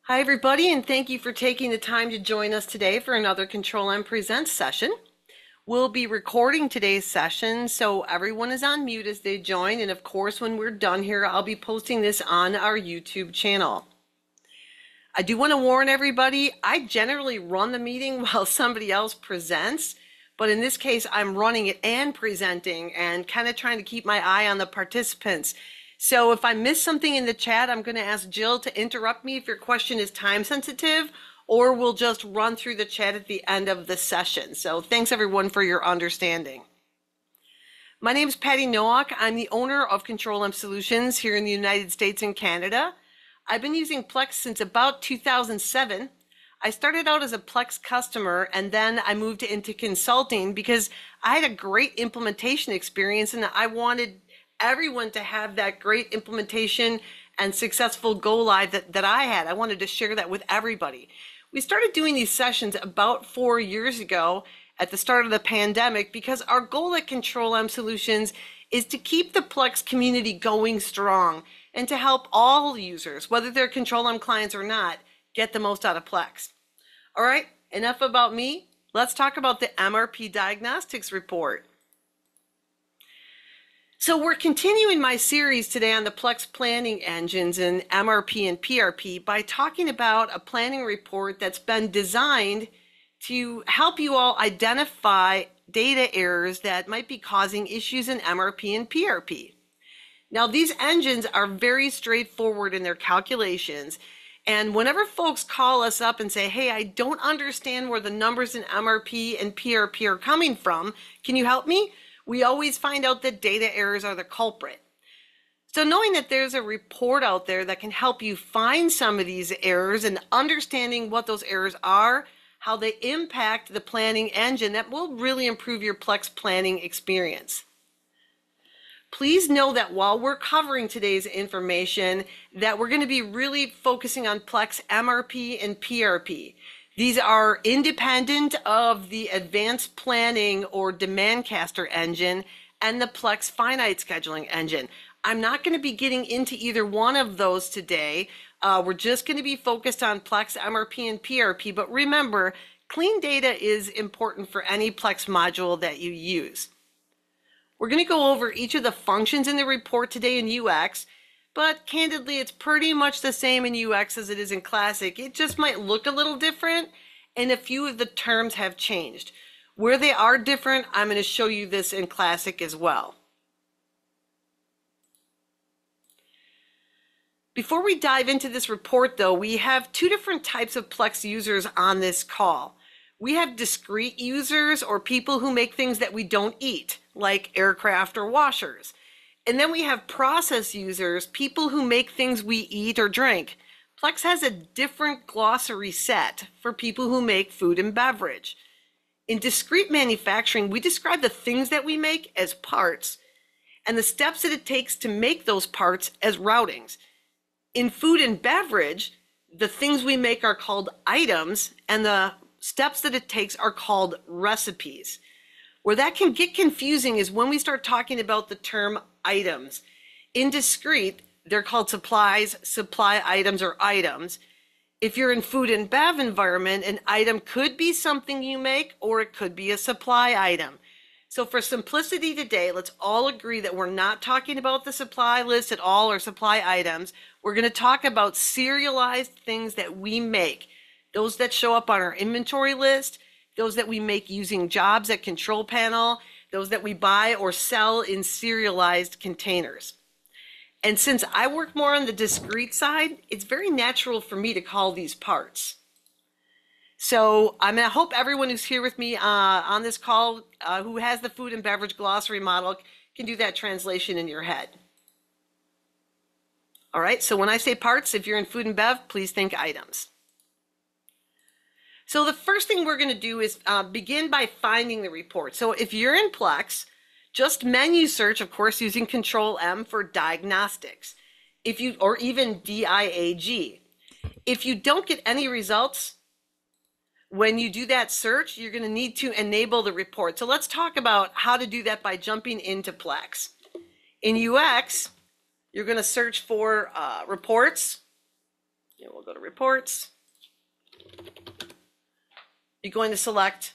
Hi, everybody, and thank you for taking the time to join us today for another Control+M Presents session. We'll be recording today's session, so everyone is on mute as they join, and of course, when we're done here, I'll be posting this on our YouTube channel. I do want to warn everybody, I generally run the meeting while somebody else presents, but in this case, I'm running it and presenting and kind of trying to keep my eye on the participants. So if I miss something in the chat, I'm going to ask Jill to interrupt me if your question is time sensitive, or we'll just run through the chat at the end of the session. So thanks everyone for your understanding. My name is Patti Nowak. I'm the owner of Control+M Solutions here in the United States and Canada. I've been using Plex since about 2007. I started out as a Plex customer and then I moved into consulting because I had a great implementation experience and I wanted everyone to have that great implementation and successful go live that I had. I wanted to share that with everybody. We started doing these sessions about 4 years ago at the start of the pandemic because our goal at Control+M Solutions is to keep the Plex community going strong and to help all users, whether they're Control+M clients or not, get the most out of Plex. All right, enough about me. Let's talk about the MRP Diagnostics report. So we're continuing my series today on the Plex planning engines and MRP and PRP by talking about a planning report that's been designed to help you all identify data errors that might be causing issues in MRP and PRP. Now, these engines are very straightforward in their calculations, and whenever folks call us up and say, hey, I don't understand where the numbers in MRP and PRP are coming from, can you help me? We always find out that data errors are the culprit. So knowing that there's a report out there that can help you find some of these errors and understanding what those errors are, how they impact the planning engine, that will really improve your Plex planning experience. Please know that while we're covering today's information, that we're going to be really focusing on Plex MRP and PRP. These are independent of the advanced planning or demand caster engine and the Plex finite scheduling engine. I'm not going to be getting into either one of those today. We're just going to be focused on Plex MRP and PRP, but remember, clean data is important for any Plex module that you use. We're going to go over each of the functions in the report today in UX, but candidly, it's pretty much the same in UX as it is in Classic. It just might look a little different, and a few of the terms have changed. Where they are different, I'm going to show you this in Classic as well. Before we dive into this report, though, we have two different types of Plex users on this call. We have discrete users, or people who make things that we don't eat, like aircraft or washers. And then we have process users, people who make things we eat or drink. Plex has a different glossary set for people who make food and beverage. In discrete manufacturing, we describe the things that we make as parts and the steps that it takes to make those parts as routings. In food and beverage, the things we make are called items and the steps that it takes are called recipes. Where that can get confusing is when we start talking about the term items. In discrete, they're called supplies, supply items, or items. If you're in food and bev environment, an item could be something you make or it could be a supply item. So for simplicity today, let's all agree that we're not talking about the supply list at all or supply items. We're going to talk about serialized things that we make. Those that show up on our inventory list, those that we make using jobs at Control Panel, those that we buy or sell in serialized containers. And since I work more on the discrete side, it's very natural for me to call these parts. So I hope everyone who's here with me on this call who has the food and beverage glossary model can do that translation in your head. All right, so when I say parts, if you're in food and bev, please think items. So the first thing we're going to do is begin by finding the report. So if you're in Plex, just menu search, of course, using Control+M for diagnostics, or even DIAG. If you don't get any results, when you do that search, you're going to need to enable the report. So let's talk about how to do that by jumping into Plex. In UX, you're going to search for reports, And we'll go to reports. You're going to select,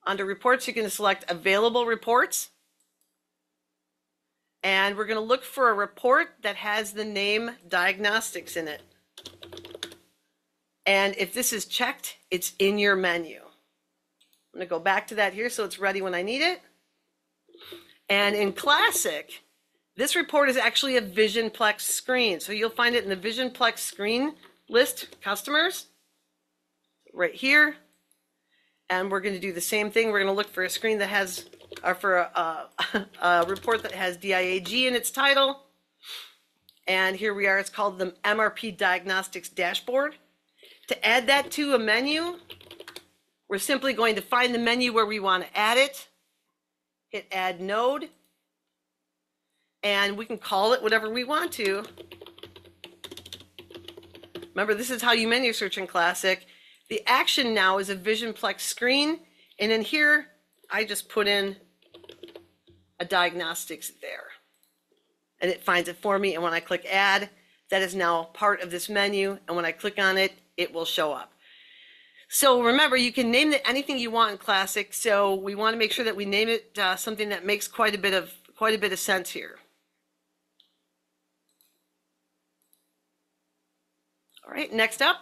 under reports, you're going to select available reports. And we're going to look for a report that has the name diagnostics in it. And if this is checked, it's in your menu. I'm going to go back to that here so it's ready when I need it. And in Classic, this report is actually a Vision Plex screen. So you'll find it in the Vision Plex screen list customers right here. And we're going to do the same thing. We're going to look for a screen that has, or for a report that has DIAG in its title. And here we are. It's called the MRP Diagnostics Dashboard. To add that to a menu, we're simply going to find the menu where we want to add it, hit Add Node, and we can call it whatever we want to. Remember, this is how you menu search in Classic. The action now is a Vision Plex screen, and in here, I just put in a diagnostics there. And it finds it for me, and when I click Add, that is now part of this menu, and when I click on it, it will show up. So remember, you can name it anything you want in Classic, so we want to make sure that we name it something that makes quite a bit of sense here. All right, next up.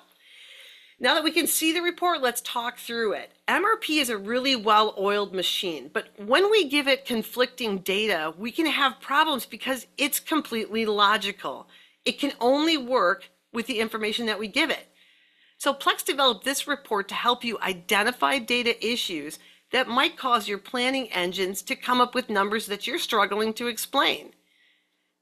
Now that we can see the report, let's talk through it. MRP is a really well-oiled machine, but when we give it conflicting data, we can have problems because it's completely logical. It can only work with the information that we give it. So Plex developed this report to help you identify data issues that might cause your planning engines to come up with numbers that you're struggling to explain.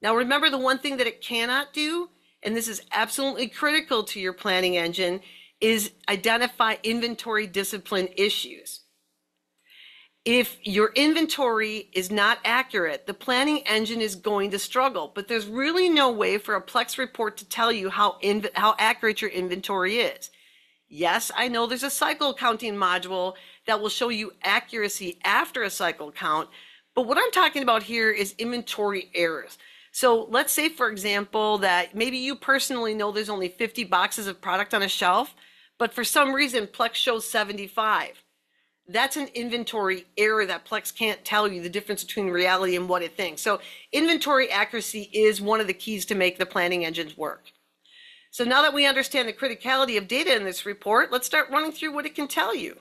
Now remember, the one thing that it cannot do, and this is absolutely critical to your planning engine, is identify inventory discipline issues. If your inventory is not accurate, the planning engine is going to struggle, but there's really no way for a Plex report to tell you how accurate your inventory is. Yes, I know there's a cycle counting module that will show you accuracy after a cycle count, but what I'm talking about here is inventory errors. So let's say, for example, that maybe you personally know there's only 50 boxes of product on a shelf, but for some reason Plex shows 75. That's an inventory error that Plex can't tell you the difference between reality and what it thinks. So inventory accuracy is one of the keys to make the planning engines work. So now that we understand the criticality of data in this report, let's start running through what it can tell you.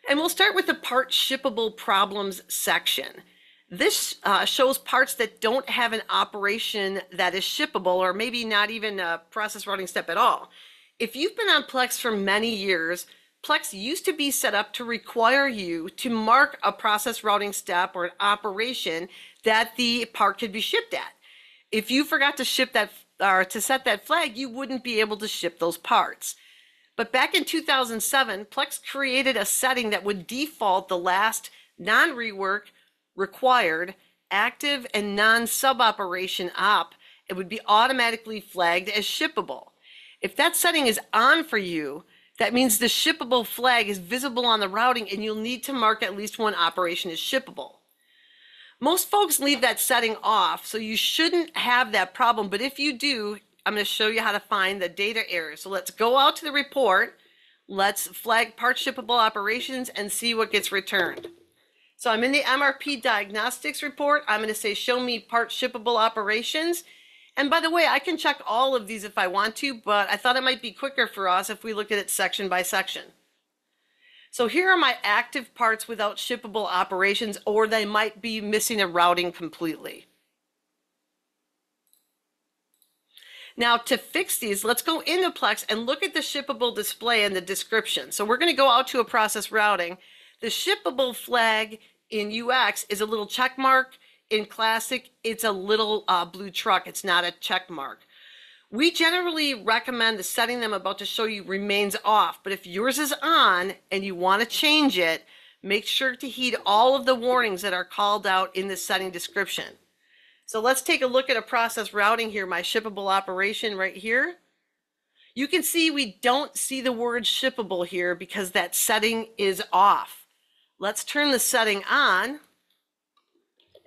And we'll start with the part shippable problems section. This shows parts that don't have an operation that is shippable, or maybe not even a process routing step at all. If you've been on Plex for many years, Plex used to be set up to require you to mark a process routing step or an operation that the part could be shipped at. If you forgot to ship that or to set that flag, you wouldn't be able to ship those parts. But back in 2007, Plex created a setting that would default the last non-rework required active and non-sub operation op. It would be automatically flagged as shippable. If that setting is on for you, that means the shippable flag is visible on the routing and you'll need to mark at least one operation as shippable. Most folks leave that setting off, so you shouldn't have that problem, but if you do, I'm going to show you how to find the data errors. So let's go out to the report, let's flag part shippable operations and see what gets returned. So I'm in the MRP Diagnostics report. I'm going to say show me part shippable operations. And by the way, I can check all of these if I want to, but I thought it might be quicker for us if we look at it section by section. So here are my active parts without shippable operations, or they might be missing a routing completely. Now to fix these, let's go into Plex and look at the shippable display and the description. So we're going to go out to a process routing. The shippable flag in UX is a little check mark. In Classic, it's a little blue truck. It's not a check mark. We generally recommend the setting I'm about to show you remains off, but if yours is on and you want to change it, make sure to heed all of the warnings that are called out in the setting description. So let's take a look at a process routing here, my shippable operation right here. You can see we don't see the word shippable here because that setting is off. Let's turn the setting on,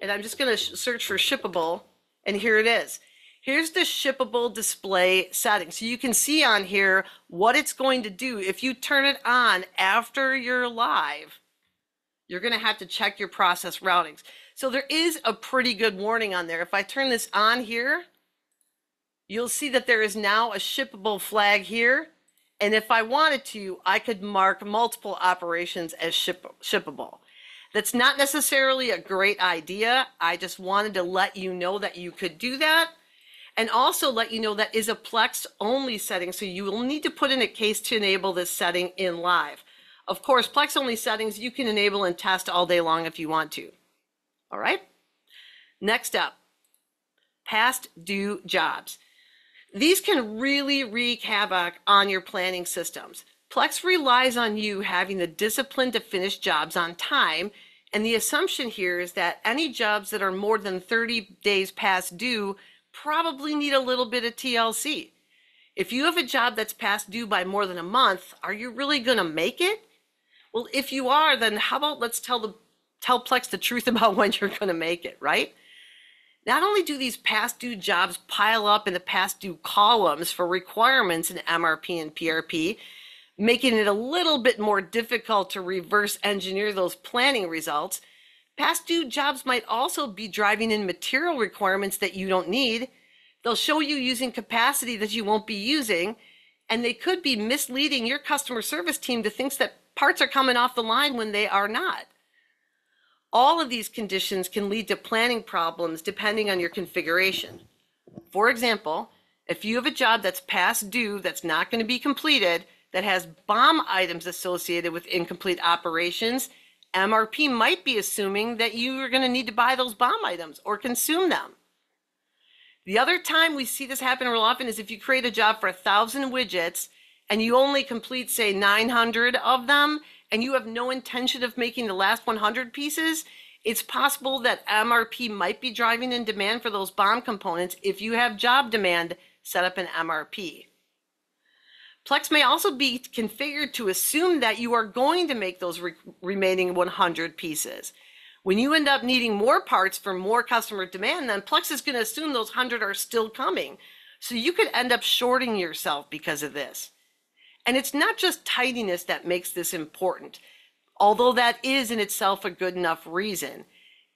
and I'm just going to search for shippable, and here it is. Here's the shippable display setting. So you can see on here what it's going to do. If you turn it on after you're live, you're going to have to check your process routings. So there is a pretty good warning on there. If I turn this on here, you'll see that there is now a shippable flag here. And if I wanted to, I could mark multiple operations as shippable. That's not necessarily a great idea. I just wanted to let you know that you could do that. And also let you know that is a Plex only setting. So you will need to put in a case to enable this setting in live. Of course, Plex only settings you can enable and test all day long if you want to. All right. Next up, past due jobs. These can really wreak havoc on your planning systems. Plex relies on you having the discipline to finish jobs on time. And the assumption here is that any jobs that are more than 30 days past due probably need a little bit of TLC. If you have a job that's past due by more than a month, are you really going to make it? Well, if you are, then how about let's tell Plex the truth about when you're going to make it, right? Not only do these past due jobs pile up in the past due columns for requirements in MRP and PRP, making it a little bit more difficult to reverse engineer those planning results, past due jobs might also be driving in material requirements that you don't need. They'll show you using capacity that you won't be using, and they could be misleading your customer service team to think that parts are coming off the line when they are not. All of these conditions can lead to planning problems depending on your configuration. For example, if you have a job that's past due that's not going to be completed, that has BOM items associated with incomplete operations, MRP might be assuming that you are going to need to buy those BOM items or consume them. The other time we see this happen real often is if you create a job for 1,000 widgets and you only complete, say, 900 of them, and you have no intention of making the last 100 pieces, it's possible that MRP might be driving in demand for those BOM components if you have job demand set up in MRP. Plex may also be configured to assume that you are going to make those remaining 100 pieces. When you end up needing more parts for more customer demand, then Plex is going to assume those 100 are still coming. So you could end up shorting yourself because of this. And it's not just tidiness that makes this important, although that is in itself a good enough reason.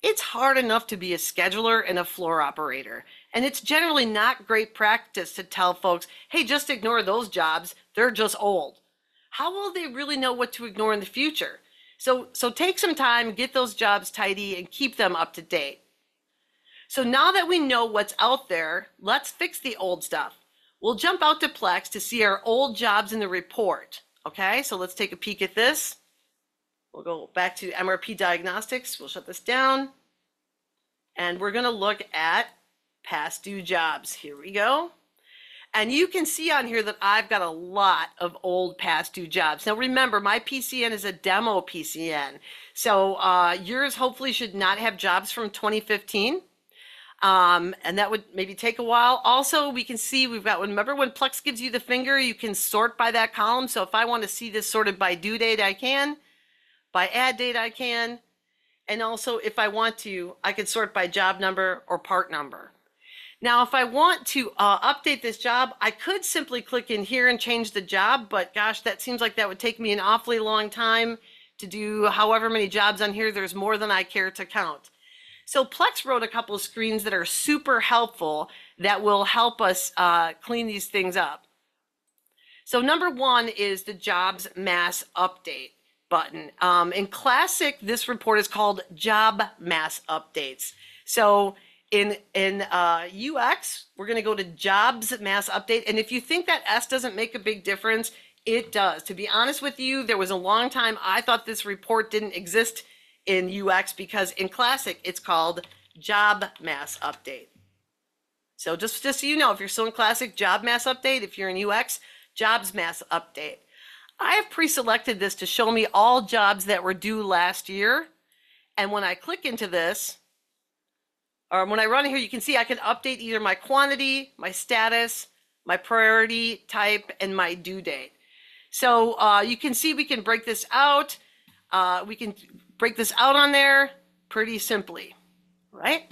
It's hard enough to be a scheduler and a floor operator. And it's generally not great practice to tell folks, hey, just ignore those jobs. They're just old. How will they really know what to ignore in the future? So take some time, get those jobs tidy, and keep them up to date. So now that we know what's out there, let's fix the old stuff. We'll jump out to Plex to see our old jobs in the report. Okay, so let's take a peek at this. We'll go back to MRP Diagnostics. We'll shut this down. And we're going to look at past due jobs. Here we go. And you can see on here that I've got a lot of old past due jobs. Now remember, my PCN is a demo PCN. So yours hopefully should not have jobs from 2015. And that would maybe take a while. Also, we can see we've got, remember when Plex gives you the finger, you can sort by that column. So if I want to see this sorted by due date, I can. By add date, I can. And also, if I want to, I can sort by job number or part number. Now, if I want to update this job, I could simply click in here and change the job, but gosh, that seems like that would take me an awfully long time to do however many jobs on here. There's more than I care to count. So Plex wrote a couple of screens that are super helpful that will help us clean these things up. So number one is the Jobs Mass Update button. In Classic, this report is called Job Mass Updates. So in UX, we're going to go to Jobs Mass Update. And if you think that S doesn't make a big difference, it does. To be honest with you, there was a long time I thought this report didn't exist in UX because in Classic, it's called Job Mass Update. So just so you know, if you're still in Classic, Job Mass Update. If you're in UX, Jobs Mass Update. I have pre-selected this to show me all jobs that were due last year. And when I click into this, or when I run here, you can see I can update either my quantity, my status, my priority type, and my due date. So you can see we can break this out. We can break this out on there pretty simply, right?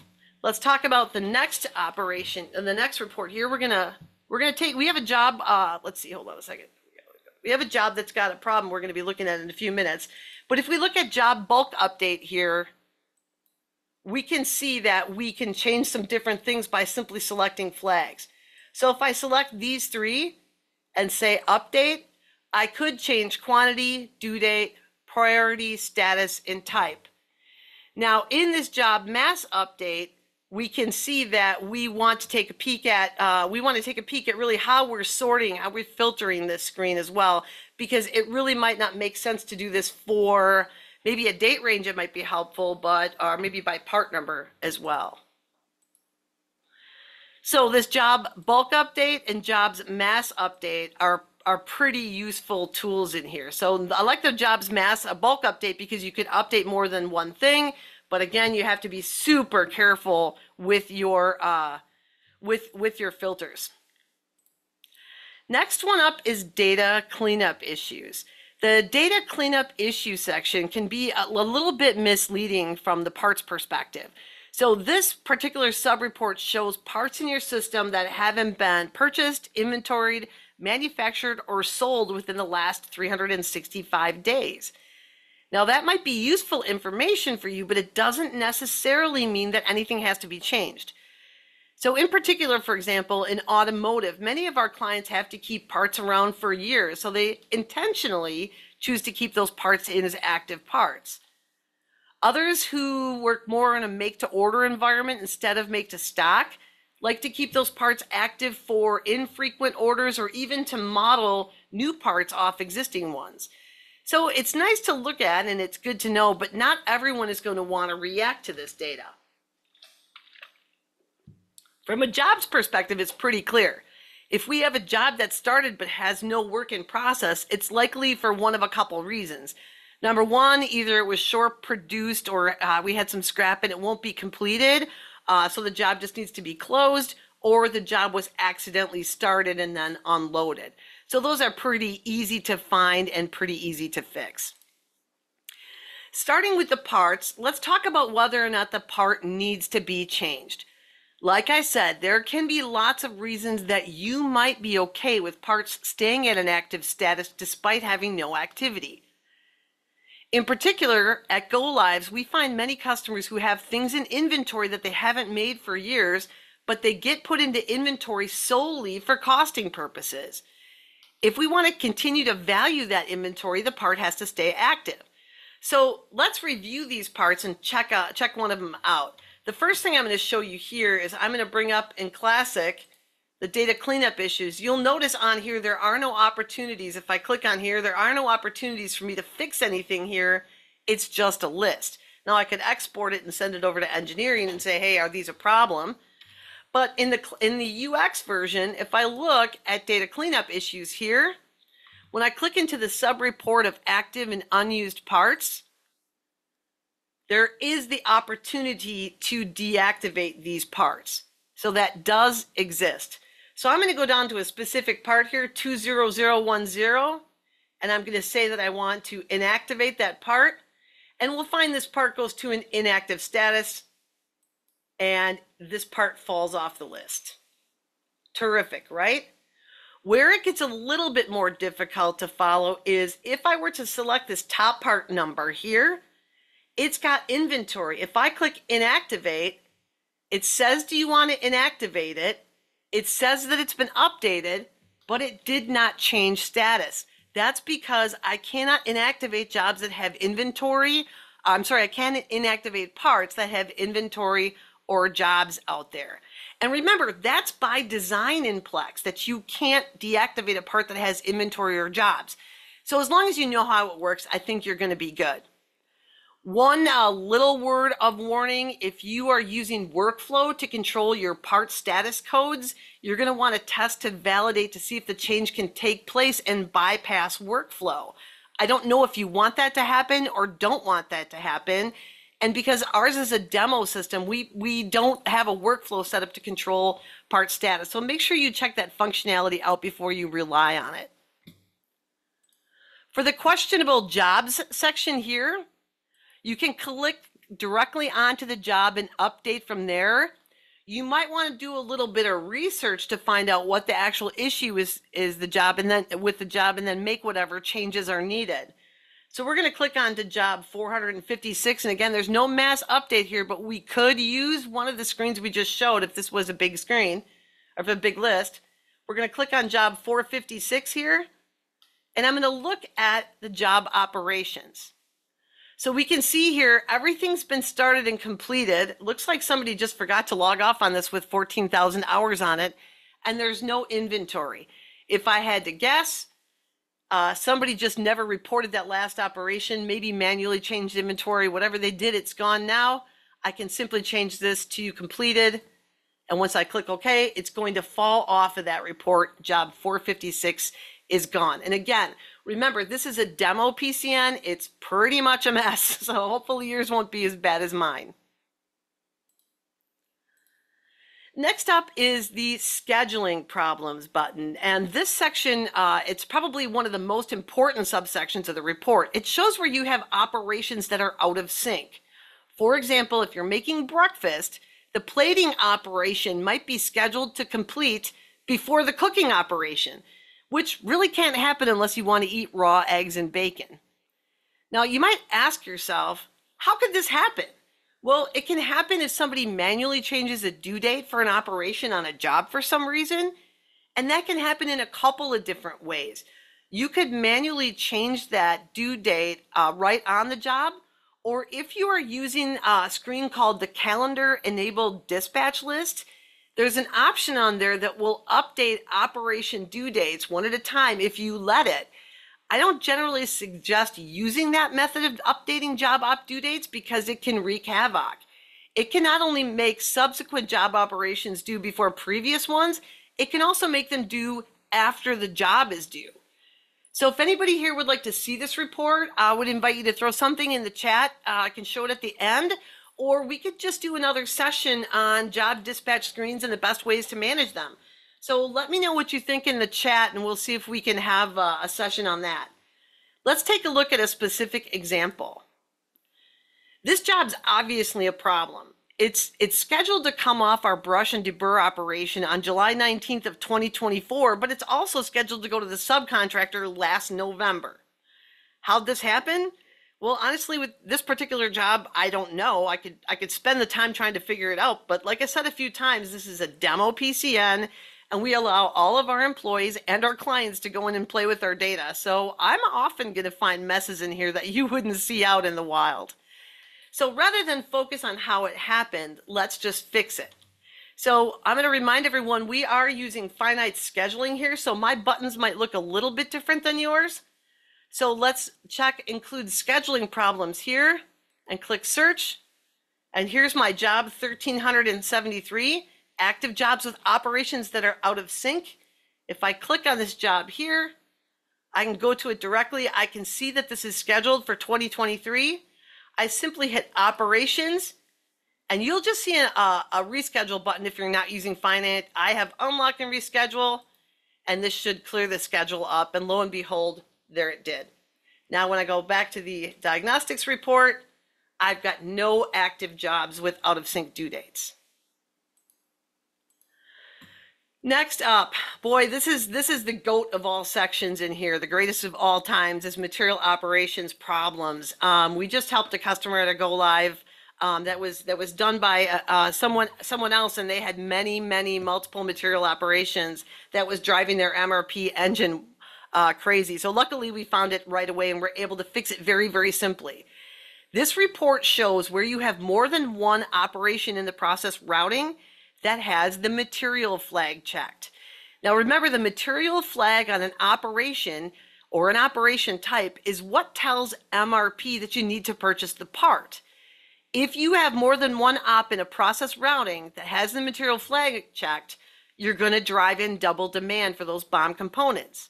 Let's talk about the next operation and the next report here. We have a job, let's see, hold on a second. We have a job that's got a problem we're going to be looking at in a few minutes. But if we look at job bulk update here, we can see that we can change some different things by simply selecting flags. So if I select these three and say update, I could change quantity, due date, priority, status, and type. Now in this job mass update, we can see that we want to take a peek at really how we're sorting, how we're filtering this screen as well, because it really might not make sense to do this for maybe a date range. It might be helpful, but or maybe by part number as well. So this job bulk update and jobs mass update are pretty useful tools in here. So I like the jobs mass bulk update because you could update more than one thing. But again, you have to be super careful with your filters. Next one up is data cleanup issues. The data cleanup issue section can be a little bit misleading from the parts perspective. So this particular sub-report shows parts in your system that haven't been purchased, inventoried, manufactured, or sold within the last 365 days. Now that might be useful information for you, but it doesn't necessarily mean that anything has to be changed. So in particular, for example, in automotive, many of our clients have to keep parts around for years, so they intentionally choose to keep those parts in as active parts. Others who work more in a make-to-order environment instead of make-to-stock like to keep those parts active for infrequent orders or even to model new parts off existing ones. So it's nice to look at and it's good to know, but not everyone is going to want to react to this data. From a jobs perspective, it's pretty clear. If we have a job that started but has no work in process, it's likely for one of a couple reasons. Number one, either it was short produced or we had some scrap and it won't be completed, so the job just needs to be closed, or the job was accidentally started and then unloaded. So those are pretty easy to find and pretty easy to fix. Starting with the parts, let's talk about whether or not the part needs to be changed. Like I said, there can be lots of reasons that you might be okay with parts staying at an active status despite having no activity. In particular, at Go Lives, we find many customers who have things in inventory that they haven't made for years, but they get put into inventory solely for costing purposes. If we want to continue to value that inventory, the part has to stay active. So let's review these parts and check one of them out. The first thing I'm going to show you here is I'm going to bring up in Classic the data cleanup issues. You'll notice on here there are no opportunities. If I click on here, there are no opportunities for me to fix anything here. It's just a list. Now I could export it and send it over to engineering and say, hey, are these a problem? But in the UX version, if I look at data cleanup issues here, when I click into the sub-report of active and unused parts, there is the opportunity to deactivate these parts. So that does exist. So I'm going to go down to a specific part here, 20010, and I'm going to say that I want to inactivate that part. And we'll find this part goes to an inactive status, and this part falls off the list. Terrific, right? Where it gets a little bit more difficult to follow is if I were to select this top part number here, it's got inventory. If I click inactivate, it says, do you want to inactivate it? It says that it's been updated, but it did not change status. That's because I cannot inactivate jobs that have inventory. I can't inactivate parts that have inventory or jobs out there. And remember, that's by design in Plex, that you can't deactivate a part that has inventory or jobs. So as long as you know how it works, I think you're going to be good. One little word of warning, if you are using workflow to control your part status codes, you're going to want to test to validate to see if the change can take place and bypass workflow. I don't know if you want that to happen or don't want that to happen. And because ours is a demo system, we don't have a workflow set up to control part status. So make sure you check that functionality out before you rely on it. For the questionable jobs section here, you can click directly onto the job and update from there, you might want to do a little bit of research to find out what the actual issue is the job, and then with the job, and then make whatever changes are needed. So we're going to click on to job 456. And again, there's no mass update here, but we could use one of the screens we just showed if this was a big screen or if a big list. We're going to click on job 456 here, and I'm going to look at the job operations. So we can see here, everything's been started and completed. Looks like somebody just forgot to log off on this with 14,000 hours on it, and there's no inventory. If I had to guess, somebody just never reported that last operation, maybe manually changed inventory, whatever they did, it's gone now. I can simply change this to completed. And once I click OK, it's going to fall off of that report. Job 456 is gone. And again, remember, this is a demo PCN. It's pretty much a mess. So hopefully yours won't be as bad as mine. Next up is the scheduling problems button. And this section, it's probably one of the most important subsections of the report. It shows where you have operations that are out of sync. For example, if you're making breakfast, the plating operation might be scheduled to complete before the cooking operation, which really can't happen unless you want to eat raw eggs and bacon. Now, you might ask yourself, how could this happen? Well, it can happen if somebody manually changes a due date for an operation on a job for some reason, and that can happen in a couple of different ways. You could manually change that due date right on the job, or if you are using a screen called the Calendar Enabled Dispatch List, there's an option on there that will update operation due dates one at a time if you let it. I don't generally suggest using that method of updating job op due dates because it can wreak havoc. It can not only make subsequent job operations due before previous ones, it can also make them due after the job is due. So if anybody here would like to see this report, I would invite you to throw something in the chat. I can show it at the end, or we could just do another session on job dispatch screens and the best ways to manage them. So let me know what you think in the chat, and we'll see if we can have a session on that. Let's take a look at a specific example. This job's obviously a problem. It's scheduled to come off our brush and deburr operation on July 19th of 2024, but it's also scheduled to go to the subcontractor last November. How'd this happen? Well, honestly, with this particular job, I don't know. I could spend the time trying to figure it out, but like I said a few times, this is a demo PCN, and we allow all of our employees and our clients to go in and play with our data. So I'm often going to find messes in here that you wouldn't see out in the wild. So rather than focus on how it happened, let's just fix it. So I'm going to remind everyone we are using finite scheduling here, so my buttons might look a little bit different than yours. So let's check include scheduling problems here and click search. And here's my job 1373. Active jobs with operations that are out of sync. If I click on this job here, I can go to it directly. I can see that this is scheduled for 2023. I simply hit operations, and you'll just see a reschedule button if you're not using Finite. I have unlocked and reschedule, and this should clear the schedule up, and lo and behold, there it did. Now when I go back to the diagnostics report, I've got no active jobs with out of sync due dates. Next up, boy, this is the GOAT of all sections in here, the greatest of all times, is material operations problems. We just helped a customer at a go live that was done by someone else, and they had many multiple material operations that was driving their MRP engine crazy. So luckily we found it right away and we're able to fix it very simply. This report shows where you have more than one operation in the process routing that has the material flag checked. Now remember, the material flag on an operation or an operation type is what tells MRP that you need to purchase the part. If you have more than one op in a process routing that has the material flag checked, you're going to drive in double demand for those BOM components.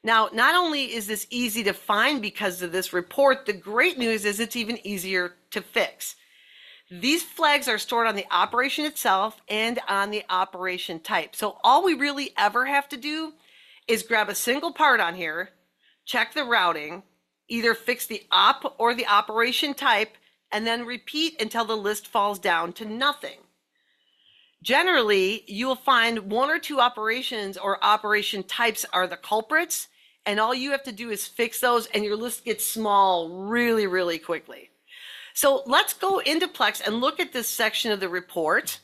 Now, not only is this easy to find because of this report, the great news is it's even easier to fix. These flags are stored on the operation itself and on the operation type. So all we really ever have to do is grab a single part on here, check the routing, either fix the op or the operation type, and then repeat until the list falls down to nothing. Generally, you will find one or two operations or operation types are the culprits, and all you have to do is fix those and your list gets small really, really quickly. So let's go into Plex and look at this section of the report.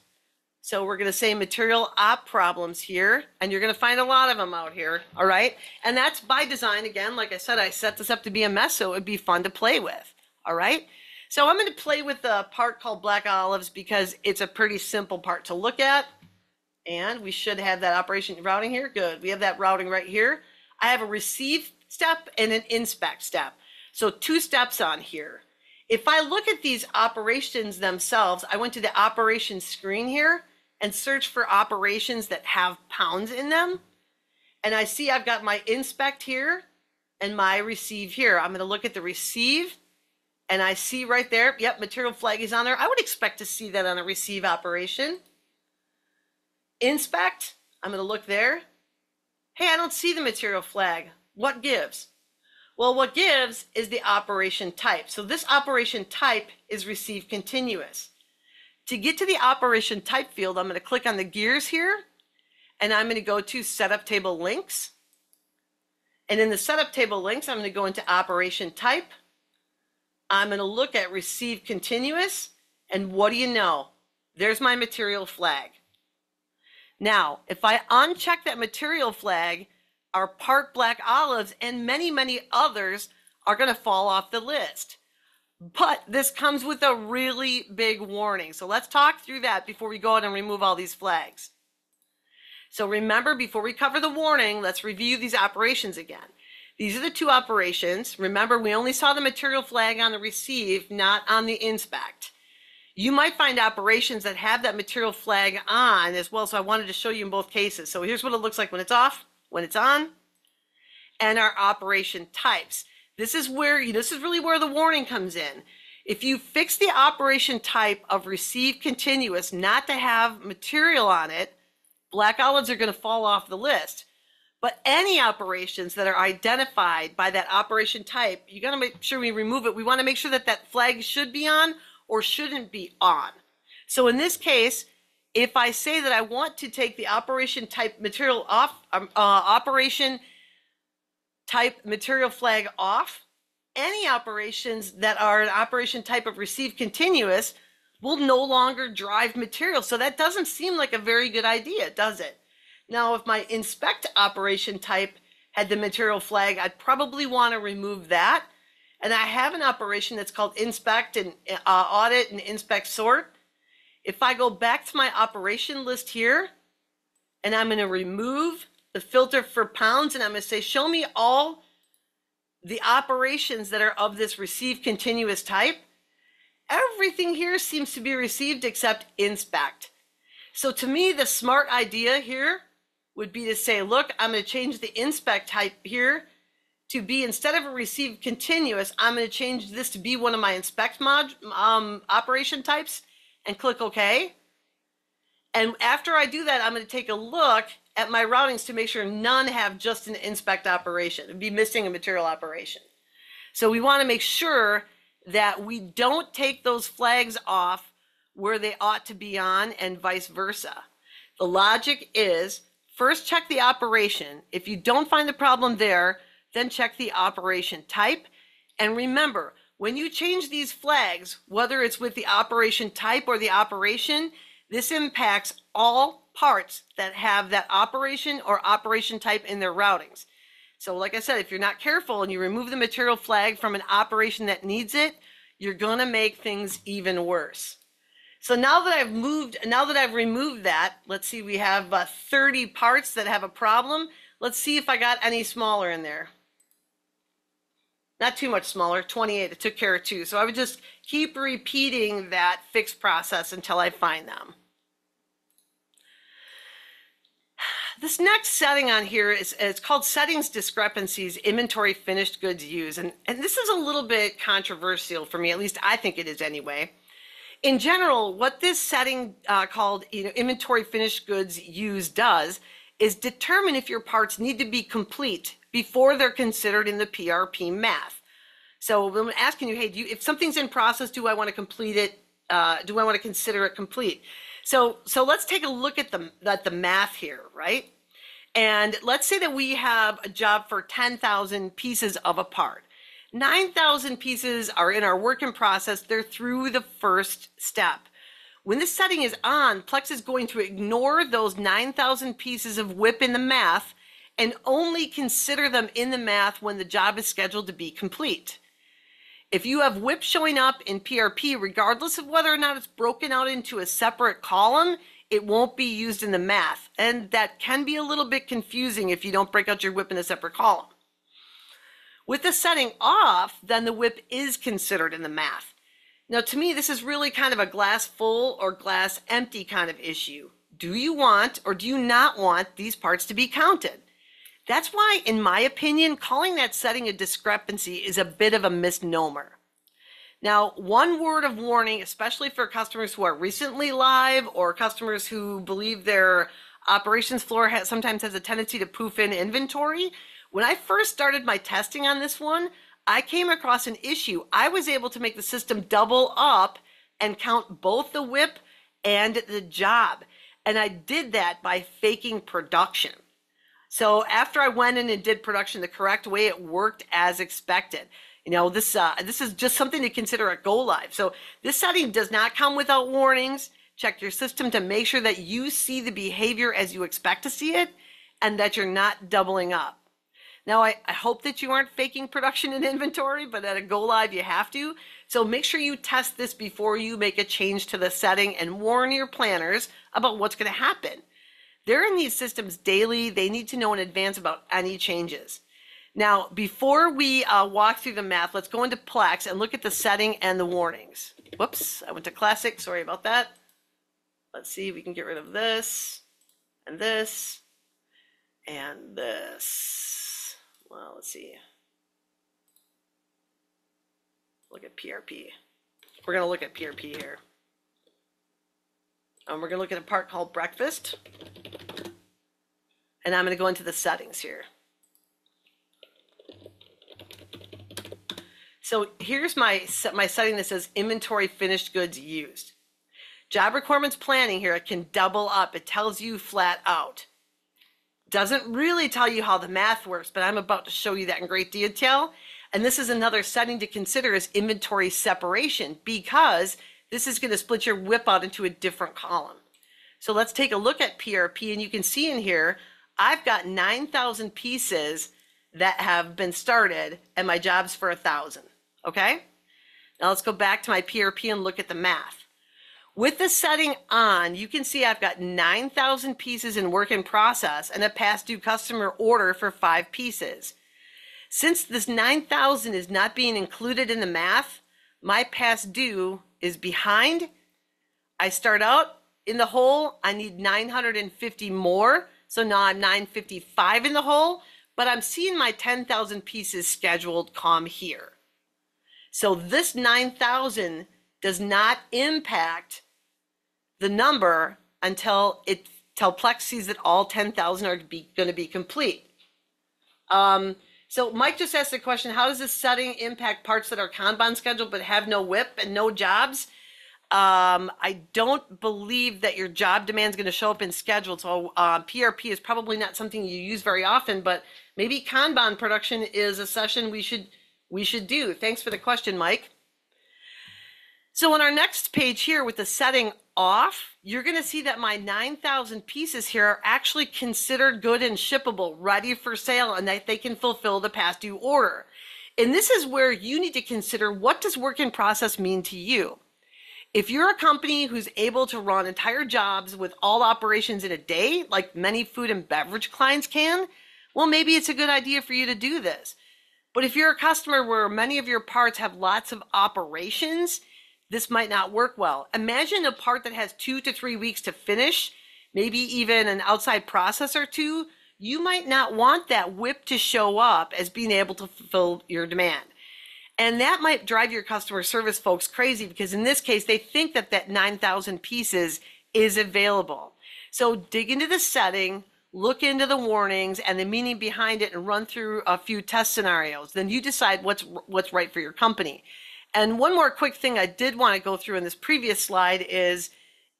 So we're going to say material op problems here, and you're going to find a lot of them out here, all right? And that's by design. Again, like I said, I set this up to be a mess so it would be fun to play with, all right? So I'm going to play with the part called black olives because it's a pretty simple part to look at. And we should have that operation routing here. Good. We have that routing right here. I have a receive step and an inspect step. So two steps on here. If I look at these operations themselves, I went to the operations screen here and search for operations that have pounds in them. And I see I've got my inspect here and my receive here. I'm going to look at the receive. And I see right there, yep, material flag is on there. I would expect to see that on a receive operation. Inspect, I'm going to look there. Hey, I don't see the material flag. What gives? Well, what gives is the operation type. So this operation type is receive continuous. To get to the operation type field, I'm going to click on the gears here, and I'm going to go to Setup Table Links. And in the Setup Table Links, I'm going to go into Operation Type. I'm going to look at receive continuous, and what do you know? There's my material flag. Now, if I uncheck that material flag, our part black olives and many, many others are going to fall off the list. But this comes with a really big warning. So let's talk through that before we go out and remove all these flags. So remember, before we cover the warning, let's review these operations again. These are the two operations. Remember, we only saw the material flag on the receive, not on the inspect. You might find operations that have that material flag on as well, so I wanted to show you in both cases. So here's what it looks like when it's off, when it's on, and our operation types. This is really where the warning comes in. If you fix the operation type of receive continuous not to have material on it, black olives are going to fall off the list. But any operations that are identified by that operation type, you got to make sure we remove it. We want to make sure that that flag should be on or shouldn't be on. So in this case, if I say that I want to take the operation type material off, operation type material flag off, any operations that are an operation type of receive continuous will no longer drive material. So that doesn't seem like a very good idea, does it? Now, if my inspect operation type had the material flag, I'd probably want to remove that. And I have an operation that's called inspect and audit and inspect sort. If I go back to my operation list here, and I'm going to remove the filter for pounds, and I'm going to say, show me all the operations that are of this receive continuous type, everything here seems to be received except inspect. So to me, the smart idea here would be to say, look, I'm going to change the inspect type here to be, instead of a receive continuous, I'm going to change this to be one of my inspect operation types and click OK. And after I do that, I'm going to take a look at my routings to make sure none have just an inspect operation. It'd be missing a material operation. So we want to make sure that we don't take those flags off where they ought to be on and vice versa. The logic is, first check the operation. If you don't find the problem there, then check the operation type. And remember, when you change these flags, whether it's with the operation type or the operation, this impacts all parts that have that operation or operation type in their routings. So like I said, if you're not careful and you remove the material flag from an operation that needs it, you're going to make things even worse. So now that I've removed that, let's see, we have 30 parts that have a problem. Let's see if I got any smaller in there. Not too much smaller, 28. It took care of 2. So I would just keep repeating that fix process until I find them. This next setting on here it's called Settings Discrepancies, Inventory Finished Goods Used. And this is a little bit controversial for me, at least I think it is anyway. In general, what this setting called Inventory Finished Goods Used does is determine if your parts need to be complete before they're considered in the PRP math. So I'm asking you, hey, if something's in process, do I want to complete it? Do I want to consider it complete? So let's take a look at the math here, right? And let's say that we have a job for 10,000 pieces of a part. 9,000 pieces are in our work in process. They're through the first step. When this setting is on, Plex is going to ignore those 9,000 pieces of WIP in the math and only consider them in the math when the job is scheduled to be complete. If you have WIP showing up in PRP, regardless of whether or not it's broken out into a separate column, it won't be used in the math. And that can be a little bit confusing if you don't break out your WIP in a separate column. With the setting off, then the WIP is considered in the math. Now, to me, this is really kind of a glass full or glass empty kind of issue. Do you want or do you not want these parts to be counted? That's why, in my opinion, calling that setting a discrepancy is a bit of a misnomer. Now, one word of warning, especially for customers who are recently live or customers who believe their operations floor sometimes has a tendency to poof in inventory. When I first started my testing on this one, I came across an issue. I was able to make the system double up and count both the WIP and the job. And I did that by faking production. So after I went in and did production the correct way, it worked as expected. You know, this is just something to consider at go live. So this setting does not come without warnings. Check your system to make sure that you see the behavior as you expect to see it and that you're not doubling up. Now, I hope that you aren't faking production and inventory, but at a go live, you have to. So make sure you test this before you make a change to the setting and warn your planners about what's going to happen. They're in these systems daily. They need to know in advance about any changes. Now, before we walk through the math, let's go into Plex and look at the setting and the warnings. Whoops, I went to Classic. Sorry about that. Let's see if we can get rid of this and this and this. Well, let's see. Look at PRP. We're going to look at PRP here. We're going to look at a part called breakfast. And I'm going to go into the settings here. So here's my setting that says inventory finished goods used. Job requirements planning here, it can double up. It tells you flat out. Doesn't really tell you how the math works, but I'm about to show you that in great detail. And this is another setting to consider is inventory separation because this is going to split your WIP out into a different column. So let's take a look at PRP and you can see in here, I've got 9,000 pieces that have been started and my job's for 1,000. Okay? Now let's go back to my PRP and look at the math. With the setting on, you can see I've got 9,000 pieces in work in process and a past due customer order for 5 pieces. Since this 9,000 is not being included in the math, my past due is behind. I start out in the hole. I need 950 more. So now I'm 955 in the hole, but I'm seeing my 10,000 pieces scheduled come here. So this 9,000 does not impact the number until Plex sees that all 10,000 are going to be complete. So Mike just asked the question, how does this setting impact parts that are Kanban scheduled but have no WIP and no jobs? I don't believe that your job demand is going to show up in scheduled. So PRP is probably not something you use very often, but maybe Kanban production is a session we should do. Thanks for the question, Mike. So on our next page here with the setting off, you're going to see that my 9,000 pieces here are actually considered good and shippable, ready for sale, and that they can fulfill the past due order. And this is where you need to consider, what does work in process mean to you? If you're a company who's able to run entire jobs with all operations in a day, like many food and beverage clients can, well, maybe it's a good idea for you to do this. But if you're a customer where many of your parts have lots of operations, this might not work well. Imagine a part that has 2 to 3 weeks to finish, maybe even an outside process or two. You might not want that WIP to show up as being able to fulfill your demand. And that might drive your customer service folks crazy because in this case, they think that 9,000 pieces is available. So dig into the setting, look into the warnings and the meaning behind it and run through a few test scenarios. Then you decide what's right for your company. And one more quick thing I did want to go through in this previous slide is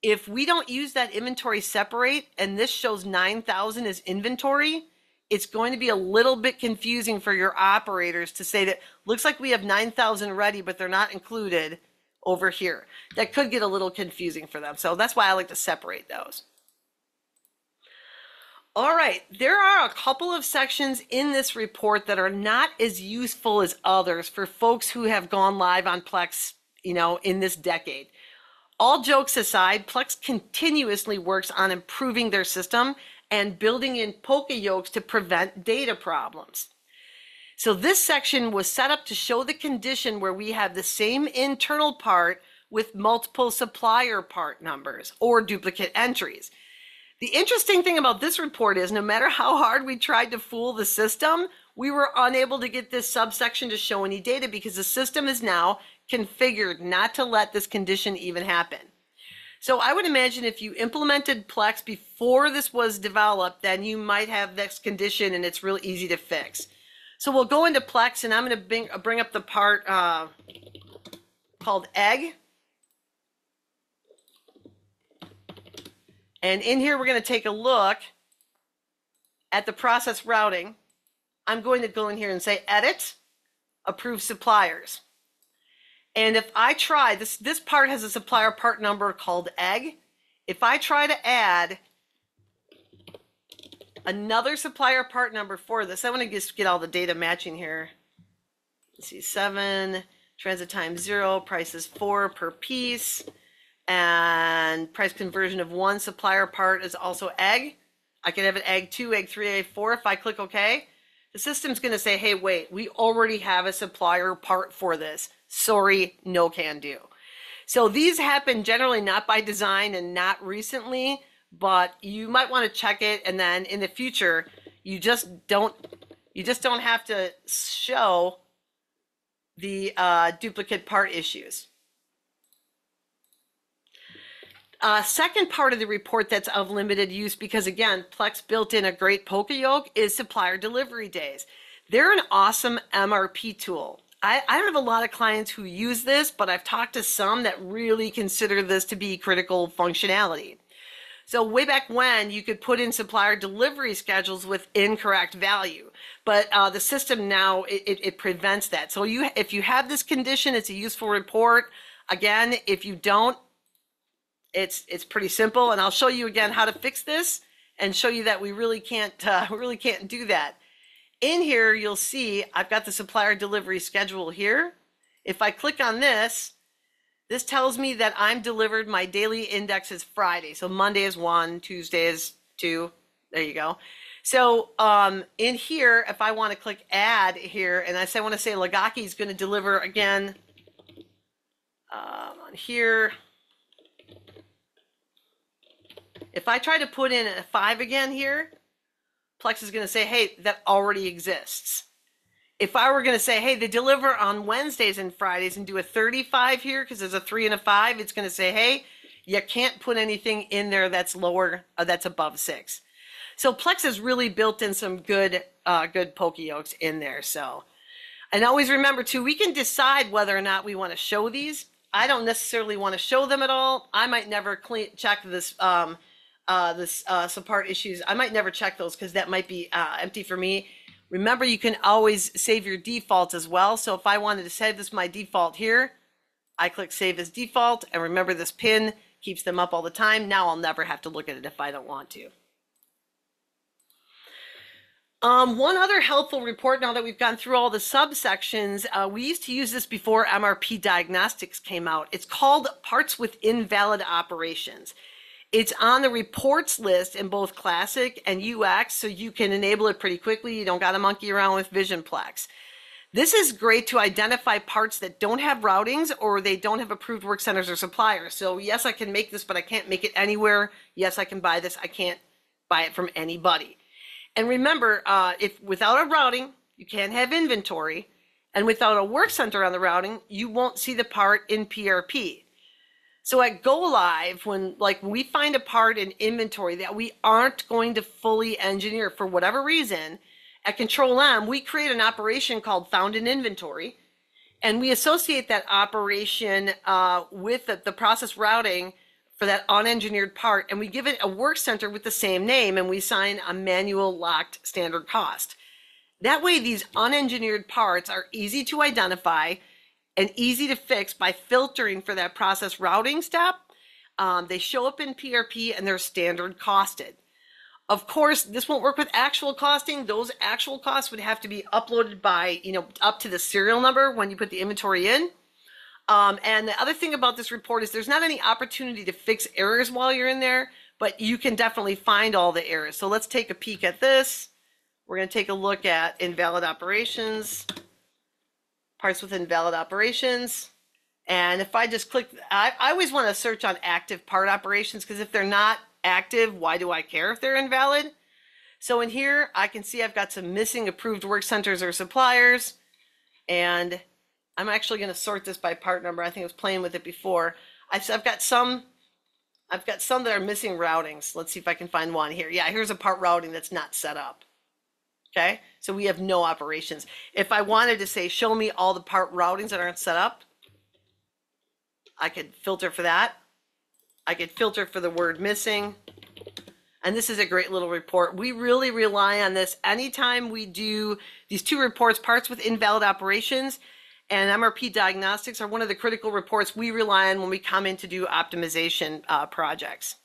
if we don't use that inventory separate and this shows 9,000 as inventory, it's going to be a little bit confusing for your operators to say that looks like we have 9,000 ready, but they're not included over here. That could get a little confusing for them. So that's why I like to separate those. All right, there are a couple of sections in this report that are not as useful as others for folks who have gone live on Plex, in this decade. All jokes aside, Plex continuously works on improving their system and building in poka-yokes to prevent data problems. So this section was set up to show the condition where we have the same internal part with multiple supplier part numbers or duplicate entries. The interesting thing about this report is no matter how hard we tried to fool the system, we were unable to get this subsection to show any data because the system is now configured not to let this condition even happen. So I would imagine if you implemented Plex before this was developed, then you might have this condition and it's real easy to fix. So we'll go into Plex and I'm going to bring up the part called egg. And in here, we're going to take a look at the process routing. I'm going to go in here and say edit, approve suppliers. And if I try, this part has a supplier part number called egg. If I try to add another supplier part number for this, I want to just get all the data matching here. Let's see, 7, transit time 0, price is 4 per piece. And price conversion of 1 supplier part is also egg. I could have an egg 2, egg 3, egg 4. If I click OK, the system's going to say, hey, wait, we already have a supplier part for this. Sorry, no can do. So these happen generally not by design and not recently, but you might want to check it. And then in the future, you just don't have to show the duplicate part issues. Second part of the report that's of limited use because, again, Plex built in a great poka-yoke is supplier delivery days. They're an awesome MRP tool. I don't have a lot of clients who use this, but I've talked to some that really consider this to be critical functionality. So way back when, you could put in supplier delivery schedules with incorrect value, but the system now, it prevents that. So if you have this condition, it's a useful report. Again, if you don't, it's pretty simple, and I'll show you again how to fix this and show you that we really can't do that. In here, you'll see I've got the supplier delivery schedule here. If I click on this, this tells me that I'm delivered. My daily index is Friday, so Monday is 1, Tuesday is 2. There you go. So in here, if I want to click add here, and I want to say Lagaki is going to deliver again on here. If I try to put in a 5 again here, Plex is going to say, hey, that already exists. If I were going to say, hey, they deliver on Wednesdays and Fridays and do a 35 here because there's a 3 and a 5, it's going to say, hey, you can't put anything in there that's lower, that's above 6. So Plex has really built in some good poka-yokes in there. So, and always remember too, we can decide whether or not we want to show these. I don't necessarily want to show them at all. I might never check this support issues. I might never check those because that might be empty for me. Remember, you can always save your defaults as well. So if I wanted to save this my default here, I click save as default, and remember this pin keeps them up all the time. Now I'll never have to look at it if I don't want to. One other helpful report, now that we've gone through all the subsections, we used to use this before MRP Diagnostics came out. It's called Parts with Invalid Operations. It's on the reports list in both Classic and UX, so you can enable it pretty quickly. You don't got to monkey around with Vision Plex. This is great to identify parts that don't have routings or they don't have approved work centers or suppliers. So yes, I can make this, but I can't make it anywhere. Yes, I can buy this. I can't buy it from anybody. And remember, if without a routing, you can't have inventory. And without a work center on the routing, you won't see the part in PRP. So at go live, when like we find a part in inventory that we aren't going to fully engineer for whatever reason, at Control+M, we create an operation called found in inventory, and we associate that operation with the process routing for that unengineered part, and we give it a work center with the same name, and we assign a manual locked standard cost. That way, these unengineered parts are easy to identify and easy to fix by filtering for that process routing step. They show up in PRP and they're standard costed. Of course, this won't work with actual costing. Those actual costs would have to be uploaded by, up to the serial number when you put the inventory in. And the other thing about this report is there's not any opportunity to fix errors while you're in there, but you can definitely find all the errors. So let's take a peek at this. We're going to take a look at invalid operations, parts with invalid operations. And if I just click, I always want to search on active part operations, because if they're not active, why do I care if they're invalid? So in here, I can see I've got some missing approved work centers or suppliers, and I'm actually going to sort this by part number. I think I was playing with it before. I've got some that are missing routings. Let's see if I can find one here. Yeah, here's a part routing that's not set up. Okay, so we have no operations. If I wanted to say, show me all the part routings that aren't set up, I could filter for that. I could filter for the word missing. And this is a great little report. We really rely on this anytime we do these two reports, parts with invalid operations and MRP Diagnostics are one of the critical reports we rely on when we come in to do optimization projects.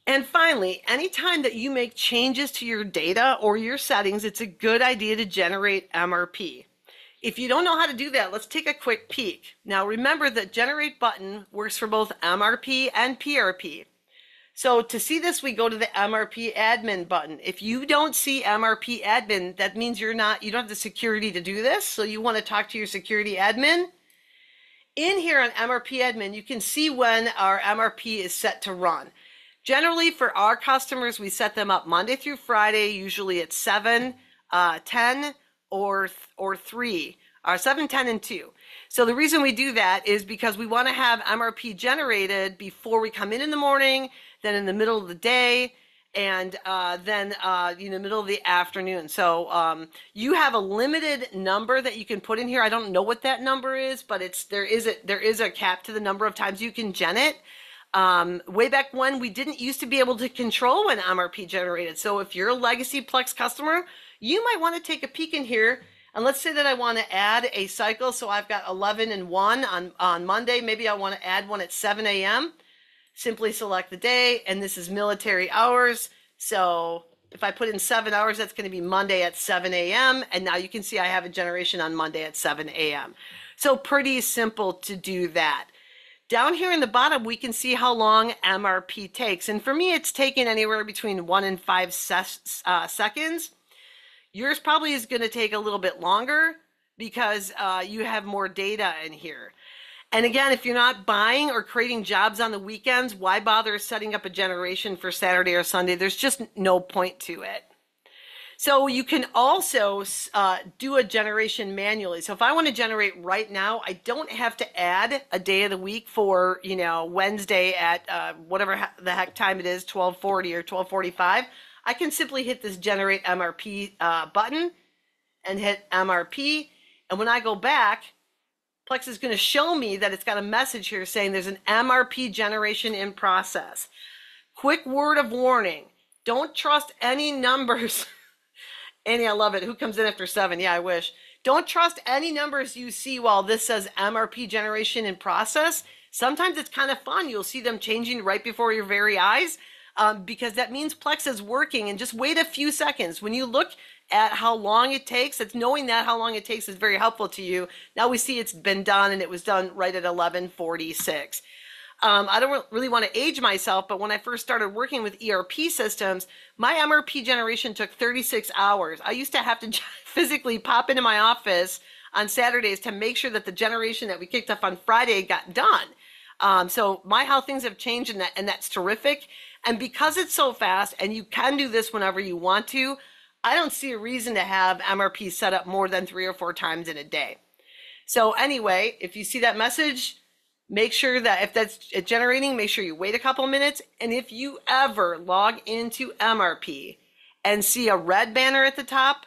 And finally, anytime that you make changes to your data or your settings, it's a good idea to generate MRP. If you don't know how to do that, let's take a quick peek. Now remember that generate button works for both MRP and PRP. So to see this, we go to the MRP admin button. If you don't see MRP admin, that means you don't have the security to do this. So you want to talk to your security admin. In here on MRP admin, you can see when our MRP is set to run. Generally for our customers, we set them up Monday through Friday, usually at 7, 10, or 3, or 7, 10, and 2. So the reason we do that is because we want to have MRP generated before we come in the morning, then in the middle of the day, and then in the middle of the afternoon. So you have a limited number that you can put in here. I don't know what that number is, but there is a cap to the number of times you can gen it. Way back when, we didn't used to be able to control when MRP generated. So if you're a legacy Plex customer, you might want to take a peek in here. And let's say that I want to add a cycle. So I've got 11 and 1 on Monday. Maybe I want to add one at 7 a.m. Simply select the day, and this is military hours. So if I put in 7 hours, that's going to be Monday at 7 a.m. And now you can see I have a generation on Monday at 7 a.m. So pretty simple to do that. Down here in the bottom, we can see how long MRP takes. And for me, it's taken anywhere between 1 and 5 seconds. Yours probably is going to take a little bit longer because you have more data in here. And again, if you're not buying or creating jobs on the weekends, why bother setting up a generation for Saturday or Sunday? There's just no point to it. So you can also do a generation manually. So if I want to generate right now, I don't have to add a day of the week for, Wednesday at whatever the heck time it is, 12:40 or 12:45. I can simply hit this generate MRP button and hit MRP. And when I go back, Plex is going to show me that it's got a message here saying there's an MRP generation in process. Quick word of warning. Don't trust any numbers. Annie, I love it. Who comes in after 7? Yeah, I wish. Don't trust any numbers you see while this says MRP generation in process. Sometimes it's kind of fun. You'll see them changing right before your very eyes because that means Plex is working. And just wait a few seconds. When you look at how long it takes, it's knowing that how long it takes is very helpful to you. Now we see it's been done, and it was done right at 11:46. I don't really want to age myself, but when I first started working with ERP systems, my MRP generation took 36 hours. I used to have to physically pop into my office on Saturdays to make sure that the generation that we kicked off on Friday got done. So how things have changed, and that's terrific. And because it's so fast, and you can do this whenever you want to, I don't see a reason to have MRP set up more than 3 or 4 times in a day. So anyway, if you see that message, make sure that if that's generating, make sure you wait a couple minutes. And if you ever log into MRP and see a red banner at the top,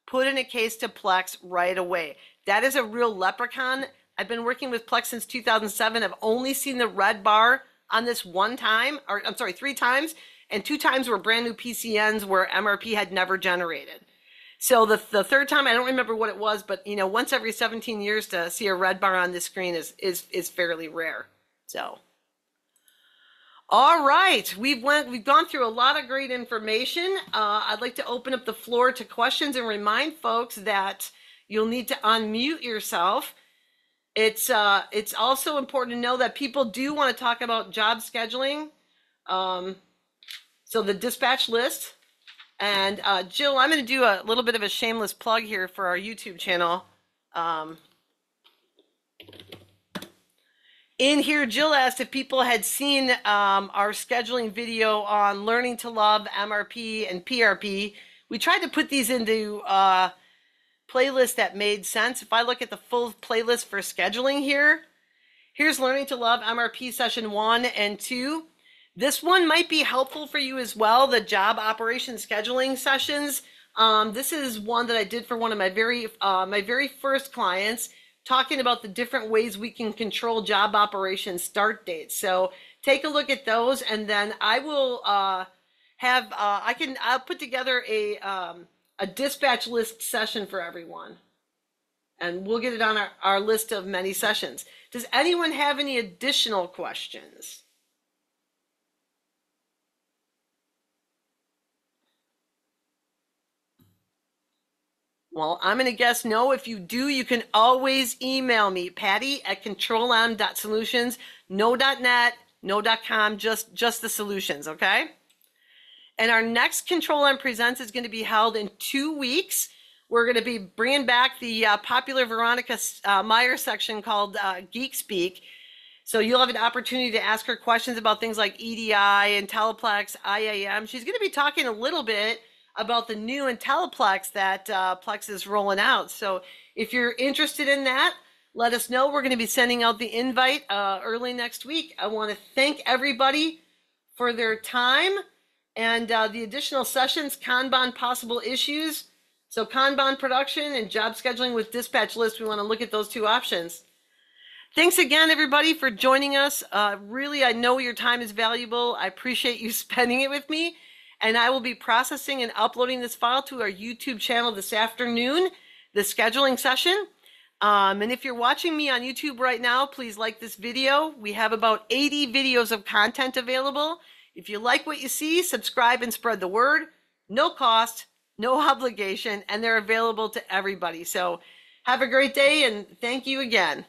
put in a case to Plex right away. That is a real leprechaun. I've been working with Plex since 2007. I've only seen the red bar on this one time, or I'm sorry, 3 times, and 2 times were brand new PCNs where MRP had never generated. So the third time, I don't remember what it was, but you know, once every 17 years to see a red bar on this screen is fairly rare. So, all right, we've gone through a lot of great information. I'd like to open up the floor to questions and remind folks that you'll need to unmute yourself. It's also important to know that people do want to talk about job scheduling. So the dispatch list. And Jill, I'm going to do a little bit of a shameless plug here for our YouTube channel. In here, Jill asked if people had seen our scheduling video on learning to love MRP and PRP. We tried to put these into playlists that made sense. If I look at the full playlist for scheduling here, here's learning to love MRP session 1 and 2. This one might be helpful for you as well, the job operation scheduling sessions. This is one that I did for one of my very first clients, talking about the different ways we can control job operation start dates. So take a look at those, and then I will I'll put together a dispatch list session for everyone, and we'll get it on our list of many sessions. Does anyone have any additional questions? Well, I'm going to guess no. If you do, you can always email me, Patti@control.m.solutions, no.net, no.com, just the solutions, okay? And our next Control+M Presents is going to be held in 2 weeks. We're going to be bringing back the popular Veronica Meyer section called Geek Speak. So you'll have an opportunity to ask her questions about things like EDI, IntelliPlex, IAM. She's going to be talking a little bit about the new IntelliPlex that Plex is rolling out. So if you're interested in that, let us know. We're going to be sending out the invite early next week. I want to thank everybody for their time and the additional sessions, Kanban possible issues. So Kanban production and job scheduling with dispatch list, we want to look at those 2 options. Thanks again, everybody, for joining us. Really, I know your time is valuable. I appreciate you spending it with me. And I will be processing and uploading this file to our YouTube channel this afternoon, the scheduling session. And if you're watching me on YouTube right now, please like this video. We have about 80 videos of content available. If you like what you see, subscribe and spread the word. No cost, no obligation, and they're available to everybody. So have a great day, and thank you again.